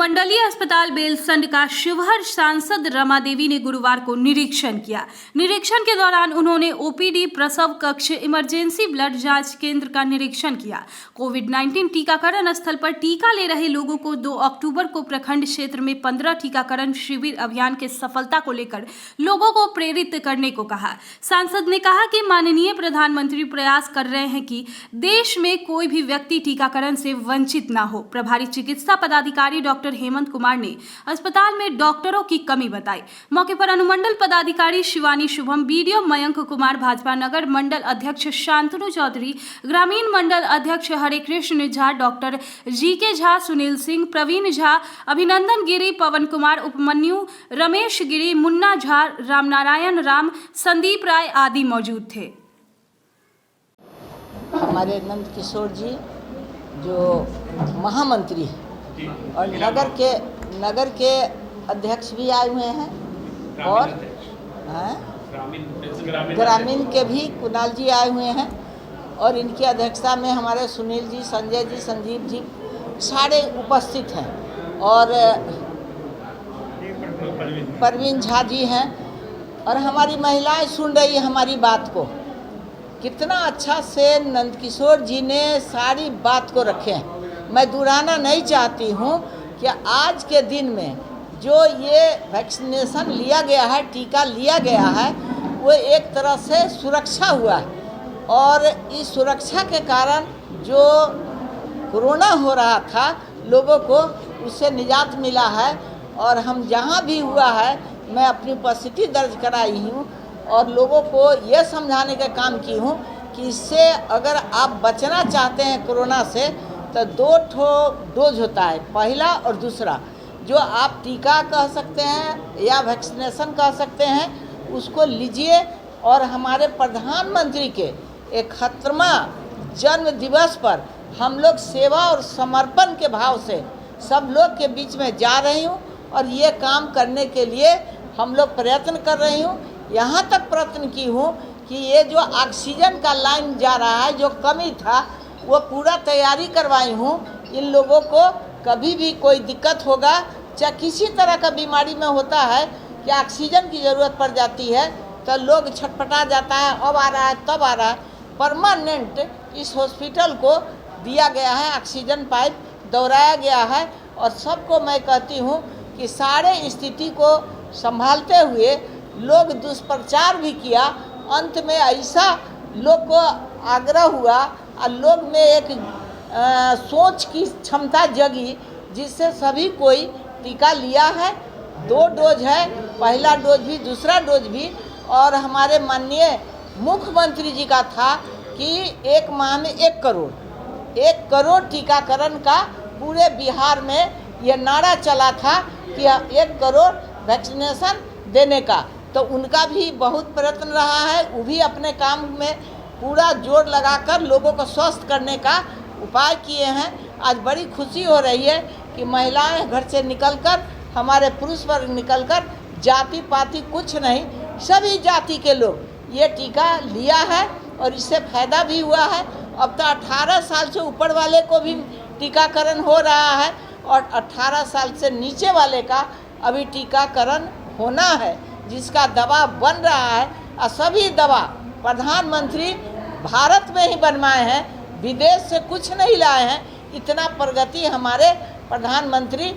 अनुमंडलीय अस्पताल बेलसंड का शिवहर सांसद रमा देवी ने गुरुवार को निरीक्षण किया। निरीक्षण के दौरान उन्होंने ओपीडी, प्रसव कक्ष, इमरजेंसी ब्लड जांच केंद्र का निरीक्षण किया। कोविड-19 टीकाकरण स्थल पर टीका ले रहे लोगों को 2 अक्टूबर को प्रखंड क्षेत्र में 15 टीकाकरण शिविर अभियान के सफलता को लेकर लोगों को प्रेरित करने को कहा। सांसद ने कहा कि माननीय प्रधानमंत्री प्रयास कर रहे हैं कि देश में कोई भी व्यक्ति टीकाकरण से वंचित न हो। प्रभारी चिकित्सा पदाधिकारी डॉक्टर हेमंत कुमार ने अस्पताल में डॉक्टरों की कमी बताई। मौके पर अनुमंडल पदाधिकारी शिवानी शुभम, बीडीओ मयंक कुमार, भाजपा नगर मंडल अध्यक्ष शांतनु चौधरी, ग्रामीण मंडल अध्यक्ष हरे कृष्ण झा, डॉक्टर जीके झा, सुनील सिंह, प्रवीण झा, अभिनंदन गिरी, पवन कुमार, उपमन्यु, रमेश गिरी, मुन्ना झा, रामनारायण राम, संदीप राय आदि मौजूद थे। हमारे नंद किशोर जी जो महामंत्री हैं और नगर के अध्यक्ष भी आए हुए हैं और ग्रामीण के भी कुणाल जी आए हुए हैं और इनकी अध्यक्षता में हमारे सुनील जी, संजय जी, संदीप जी सारे उपस्थित हैं और प्रवीण झा जी हैं और हमारी महिलाएं सुन रही है हमारी बात को। कितना अच्छा से नंदकिशोर जी ने सारी बात को रखे हैं। मैं दोहराना नहीं चाहती हूँ कि आज के दिन में जो ये वैक्सीनेशन लिया गया है, टीका लिया गया है, वो एक तरह से सुरक्षा हुआ है और इस सुरक्षा के कारण जो कोरोना हो रहा था लोगों को उससे निजात मिला है और हम जहाँ भी हुआ है मैं अपनी उपस्थिति दर्ज कराई हूँ और लोगों को ये समझाने का काम की हूँ कि इससे अगर आप बचना चाहते हैं कोरोना से तो 2 डोज होता है, पहला और दूसरा, जो आप टीका कह सकते हैं या वैक्सीनेशन कह सकते हैं, उसको लीजिए। और हमारे प्रधानमंत्री के 71वां जन्म दिवस पर हम लोग सेवा और समर्पण के भाव से सब लोग के बीच में जा रही हूँ और ये काम करने के लिए हम लोग प्रयत्न कर रही हूँ। यहाँ तक प्रयत्न की हूँ कि ये जो ऑक्सीजन का लाइन जा रहा है, जो कमी था, वो पूरा तैयारी करवाई हूँ। इन लोगों को कभी भी कोई दिक्कत होगा, चाहे किसी तरह का बीमारी में होता है कि ऑक्सीजन की ज़रूरत पड़ जाती है तो लोग छटपटा जाता है, अब आ रहा है तब आ रहा है। परमानेंट इस हॉस्पिटल को दिया गया है, ऑक्सीजन पाइप दोहराया गया है और सबको मैं कहती हूँ कि सारे स्थिति को संभालते हुए लोग दुष्प्रचार भी किया। अंत में ऐसा लोग को आग्रह हुआ और लोग में एक सोच की क्षमता जगी जिससे सभी कोई टीका लिया है। 2 डोज है, पहला डोज भी, दूसरा डोज भी। और हमारे माननीय मुख्यमंत्री जी का था कि 1 माह में 1 करोड़ टीकाकरण का पूरे बिहार में ये नारा चला था कि 1 करोड़ वैक्सीनेशन देने का। तो उनका भी बहुत प्रयत्न रहा है, वो भी अपने काम में पूरा जोर लगाकर लोगों को स्वस्थ करने का उपाय किए हैं। आज बड़ी खुशी हो रही है कि महिलाएं घर से निकलकर, हमारे पुरुष वर्ग निकलकर, जाति पाति कुछ नहीं, सभी जाति के लोग ये टीका लिया है और इससे फायदा भी हुआ है। अब तो 18 साल से ऊपर वाले को भी टीकाकरण हो रहा है और 18 साल से नीचे वाले का अभी टीकाकरण होना है, जिसका दवा बन रहा है। और सभी दवा प्रधानमंत्री भारत में ही बनवाए हैं, विदेश से कुछ नहीं लाए हैं। इतना प्रगति हमारे प्रधानमंत्री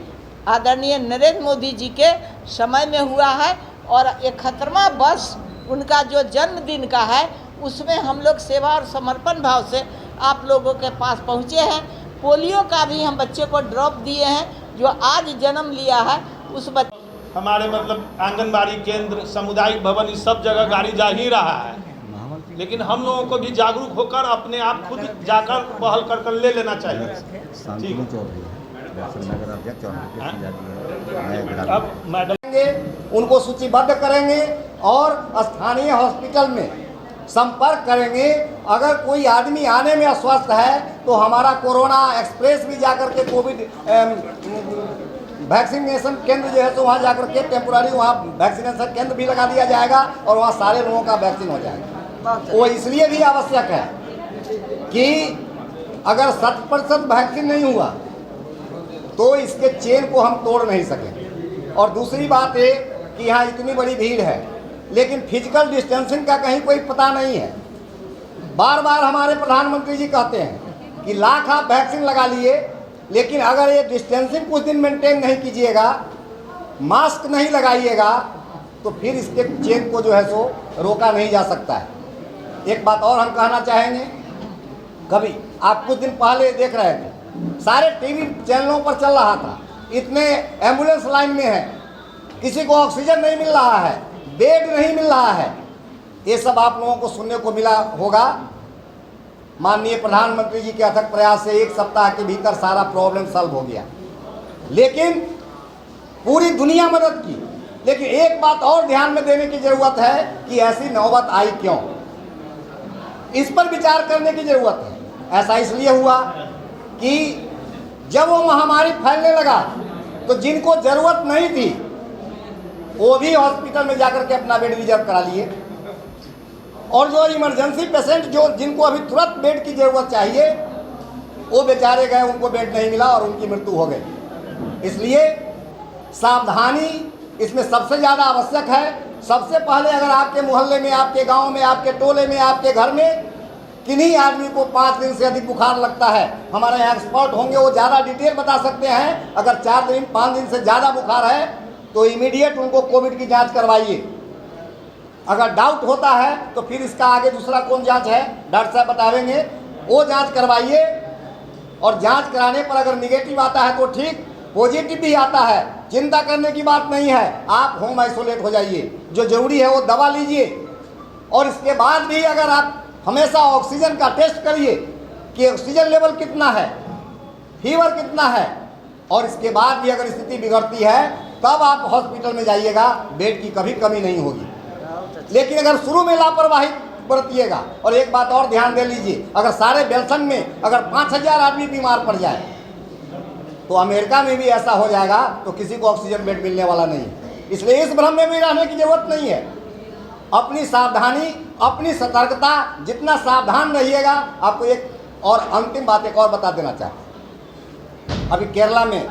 आदरणीय नरेंद्र मोदी जी के समय में हुआ है और 71वां वर्ष उनका जो जन्मदिन का है उसमें हम लोग सेवा और समर्पण भाव से आप लोगों के पास पहुँचे हैं। पोलियो का भी हम बच्चे को ड्रॉप दिए हैं जो आज जन्म लिया है उस बच्चे। हमारे मतलब आंगनबाड़ी केंद्र, सामुदायिक भवन, इस सब जगह गाड़ी जा ही रहा है, लेकिन हम लोगों को भी जागरूक होकर अपने आप खुद जाकर पहल कर ले लेना चाहिए। ठीक अब मैडम उनको सूचीबद्ध करेंगे और स्थानीय हॉस्पिटल में संपर्क करेंगे। अगर कोई आदमी आने में अस्वस्थ है तो हमारा कोरोना एक्सप्रेस भी जाकर के कोविड वैक्सीनेशन केंद्र जो है तो वहाँ जाकर के टेम्पोरारी वहाँ वैक्सीनेशन केंद्र भी लगा दिया जाएगा और वहाँ सारे लोगों का वैक्सीन हो जाएगा। वो इसलिए भी आवश्यक है कि अगर 60% वैक्सीन नहीं हुआ तो इसके चेन को हम तोड़ नहीं सकें। और दूसरी बात है कि यहाँ इतनी बड़ी भीड़ है, लेकिन फिजिकल डिस्टेंसिंग का कहीं कोई पता नहीं है। बार बार हमारे प्रधानमंत्री जी कहते हैं कि लाख आप वैक्सीन लगा लिए, लेकिन अगर ये डिस्टेंसिंग कुछ दिन मेंटेन नहीं कीजिएगा, मास्क नहीं लगाइएगा, तो फिर इसके चेन को जो है सो रोका नहीं जा सकता है। एक बात और हम कहना चाहेंगे, कभी आप कुछ दिन पहले देख रहे थे, सारे टीवी चैनलों पर चल रहा था, इतने एम्बुलेंस लाइन में है, किसी को ऑक्सीजन नहीं मिल रहा है, बेड नहीं मिल रहा है। ये सब आप लोगों को सुनने को मिला होगा। माननीय प्रधानमंत्री जी के अथक प्रयास से 1 सप्ताह के भीतर सारा प्रॉब्लम सॉल्व हो गया, लेकिन पूरी दुनिया मदद की। लेकिन एक बात और ध्यान में देने की जरूरत है कि ऐसी नौबत आई क्यों, इस पर विचार करने की जरूरत है। ऐसा इसलिए हुआ कि जब वो महामारी फैलने लगा तो जिनको जरूरत नहीं थी वो भी हॉस्पिटल में जाकर के अपना बेड रिजर्व करा लिए, और जो इमरजेंसी पेशेंट जिनको अभी तुरंत बेड की जरूरत चाहिए वो बेचारे गए, उनको बेड नहीं मिला और उनकी मृत्यु हो गई। इसलिए सावधानी इसमें सबसे ज़्यादा आवश्यक है। सबसे पहले अगर आपके मोहल्ले में, आपके गांव में, आपके टोले में, आपके घर में किन्हीं आदमी को 5 दिन से अधिक बुखार लगता है, हमारे यहाँ एक्सपर्ट होंगे, वो ज़्यादा डिटेल बता सकते हैं। अगर 4 दिन 5 दिन से ज़्यादा बुखार है तो इमीडिएट उनको कोविड की जांच करवाइए। अगर डाउट होता है तो फिर इसका आगे दूसरा कौन जांच है डॉक्टर साहब बताएंगे, वो जांच करवाइए। और जांच कराने पर अगर निगेटिव आता है तो ठीक, पॉजिटिव भी आता है, चिंता करने की बात नहीं है, आप होम आइसोलेट हो जाइए, जो जरूरी है वो दवा लीजिए। और इसके बाद भी अगर आप हमेशा ऑक्सीजन का टेस्ट करिए कि ऑक्सीजन लेवल कितना है, फीवर कितना है, और इसके बाद भी अगर स्थिति बिगड़ती है तब आप हॉस्पिटल में जाइएगा, बेड की कभी कमी नहीं होगी। लेकिन अगर शुरू में लापरवाही बरतिएगा, और एक बात और ध्यान दे लीजिए, अगर सारे बेल्सन में अगर 5000 आदमी बीमार पड़ जाए तो अमेरिका में भी ऐसा हो जाएगा तो किसी को ऑक्सीजन बेड मिलने वाला नहीं है। इसलिए इस भ्रम में भी रहने की जरूरत नहीं है। अपनी सावधानी, अपनी सतर्कता, जितना सावधान रहिएगा। आपको एक और अंतिम बात एक और बता देना चाहते, अभी केरला में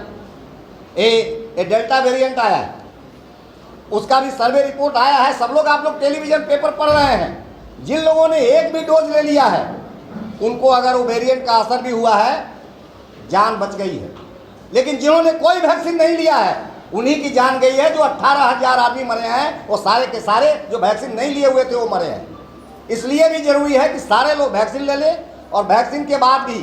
ए डेल्टा वेरिएंट आया है, उसका भी सर्वे रिपोर्ट आया है। सब लोग, आप लोग टेलीविजन पेपर पढ़ रहे हैं। जिन लोगों ने एक भी डोज ले लिया है उनको अगर वो वेरिएंट का असर भी हुआ है, जान बच गई है। लेकिन जिन्होंने कोई वैक्सीन नहीं लिया है उन्हीं की जान गई है। जो 18,000 आदमी मरे हैं वो सारे के सारे जो वैक्सीन नहीं लिए हुए थे वो मरे हैं। इसलिए भी जरूरी है कि सारे लोग वैक्सीन ले लें, और वैक्सीन के बाद भी